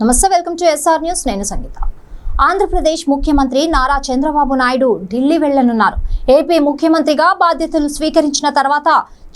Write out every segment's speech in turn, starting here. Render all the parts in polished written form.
నమస్తే, welcome to SR news. నేను సంగీత. ఆంధ్రప్రదేశ్ ముఖ్యమంత్రి నారా చంద్రబాబు నాయుడు ఢిల్లీ వెళ్లనున్నారు. ఏపీ ముఖ్యమంత్రిగా బాధ్యతలు స్వీకరించిన తర్వాత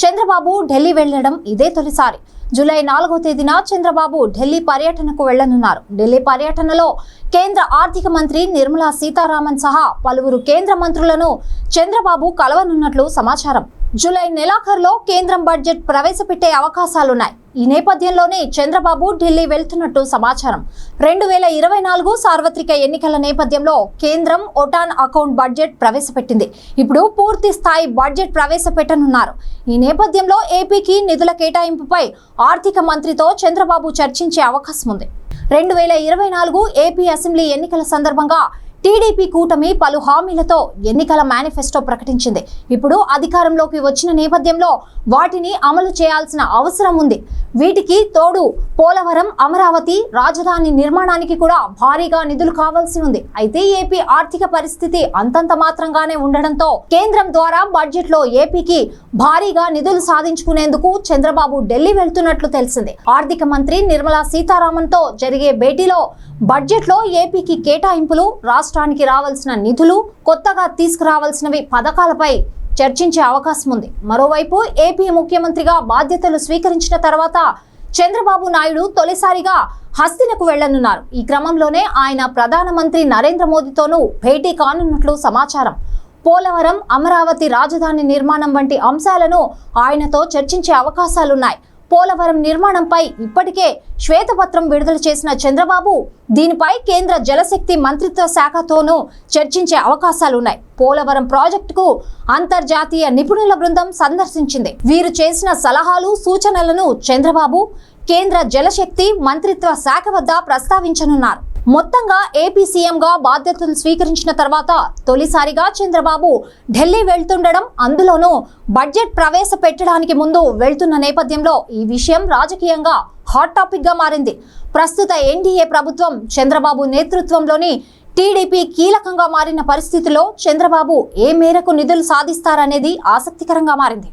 చంద్రబాబు ఢిల్లీ వెళ్లడం ఇదే తొలిసారి. జూలై 4వ తేదీన చంద్రబాబు ఢిల్లీ పర్యటనకు వెళ్లనున్నారు. ఢిల్లీ పర్యటనలో కేంద్ర ఆర్థిక మంత్రి నిర్మలా సీతారామన్ సహా పలువురు కేంద్ర మంత్రులను చంద్రబాబు కలవనున్నట్లు సమాచారం. జూలై నెలాఖరులో కేంద్రం బడ్జెట్ ప్రవేశపెట్టే అవకాశాలున్నాయి. ఈ నేపథ్యంలోనే చంద్రబాబు ఢిల్లీ వెళ్తున్నట్టు సమాచారం. 2024 సార్వత్రిక ఎన్నికల నేపథ్యంలో కేంద్రం ఓటాన్ అకౌంట్ బడ్జెట్ ప్రవేశపెట్టింది. ఇప్పుడు పూర్తి స్థాయి బడ్జెట్ ప్రవేశపెట్టనున్నారు. ఈ నేపథ్యంలో ఏపీకి నిధుల కేటాయింపుపై ఆర్థిక మంత్రితో చంద్రబాబు చర్చించే అవకాశం ఉంది. 2024 ఏపీ అసెంబ్లీ ఎన్నికల సందర్భంగా టీడీపీ కూటమి పలు హామీలతో ఎన్నికల మేనిఫెస్టో ప్రకటించింది. ఇప్పుడు అధికారంలోకి వచ్చిన నేపథ్యంలో వాటిని అమలు చేయాల్సిన అవసరం ఉంది. వీటికి తోడు పోలవరం, అమరావతి రాజధాని నిర్మాణానికి కూడా భారీగా నిధులు కావాల్సి ఉంది. అయితే ఏపీ ఆర్థిక పరిస్థితి అంతంత మాత్రంగానే ఉండడంతో కేంద్రం ద్వారా బడ్జెట్ లో ఏపీకి భారీగా నిధులు సాధించుకునేందుకు చంద్రబాబు ఢిల్లీ వెళ్తున్నట్లు తెలిసింది. ఆర్థిక మంత్రి నిర్మలా సీతారామన్ తో జరిగే భేటీలో బడ్జెట్ లో ఏపీకి కేటాయింపులు, రాష్ట్రానికి రావాల్సిన నిధులు, కొత్తగా తీసుకురావాల్సినవి పథకాలపై చర్చించే అవకాశం ఉంది. మరోవైపు ఏపీ ముఖ్యమంత్రిగా బాధ్యతలు స్వీకరించిన తర్వాత చంద్రబాబు నాయుడు తొలిసారిగా హస్తినకు వెళ్లనున్నారు. ఈ క్రమంలోనే ఆయన ప్రధానమంత్రి నరేంద్ర మోదీతోనూ భేటీ కానున్నట్లు సమాచారం. పోలవరం, అమరావతి రాజధాని నిర్మాణం వంటి అంశాలను ఆయనతో చర్చించే అవకాశాలున్నాయి. పోలవరం నిర్మాణంపై ఇప్పటికే శ్వేతపత్రం విడుదల చేసిన చంద్రబాబు దీనిపై కేంద్ర జలశక్తి మంత్రిత్వ శాఖతోనూ చర్చించే అవకాశాలున్నాయి. పోలవరం ప్రాజెక్టుకు అంతర్జాతీయ నిపుణుల బృందం సందర్శించింది. వీరు చేసిన సలహాలు, సూచనలను చంద్రబాబు కేంద్ర జలశక్తి మంత్రిత్వ శాఖ వద్ద ప్రస్తావించనున్నారు. మొత్తంగా ఏపీ సీఎంగా బాధ్యతలు స్వీకరించిన తర్వాత తొలిసారిగా చంద్రబాబు ఢిల్లీ వెళ్తుండడం, అందులోనూ బడ్జెట్ ప్రవేశపెట్టడానికి ముందు వెళ్తున్న నేపథ్యంలో ఈ విషయం రాజకీయంగా హాట్ టాపిక్ గా మారింది. ప్రస్తుత ఎన్డీఏ ప్రభుత్వం చంద్రబాబు నేతృత్వంలోని టీడీపీ కీలకంగా మారిన పరిస్థితిలో చంద్రబాబు ఏ మేరకు నిధులు సాధిస్తారనేది ఆసక్తికరంగా మారింది.